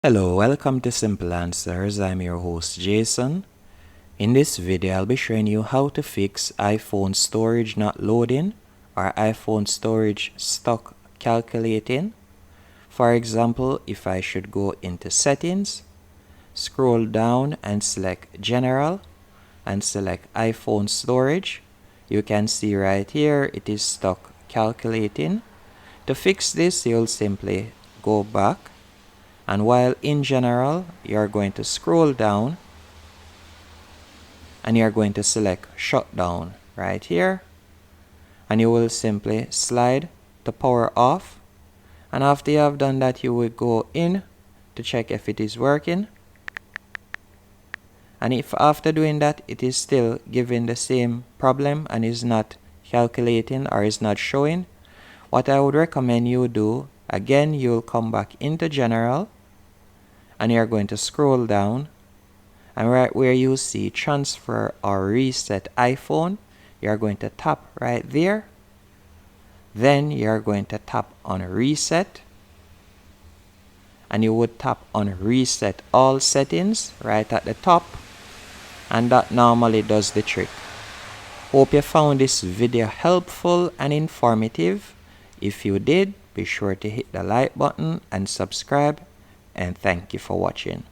Hello, welcome to Simple Answers. I'm your host Jason. In this video, I'll be showing you how to fix iPhone storage not loading or iPhone storage stuck calculating. For example, if I should go into settings, scroll down and select general and select iPhone storage, you can see right here it is stuck calculating. To fix this, you'll simply go back. And while in general, you're going to scroll down and you're going to select shutdown right here. And you will simply slide to power off. And after you have done that, you will go in to check if it is working. And if after doing that, it is still giving the same problem and is not calculating or is not showing, what I would recommend you do, again, you'll come back into general. And you're going to scroll down, and right where you see transfer or reset iPhone, you're going to tap right there. Then you're going to tap on reset, and you would tap on reset all settings right at the top, and that normally does the trick. Hope you found this video helpful and informative. If you did, be sure to hit the like button and subscribe, and thank you for watching.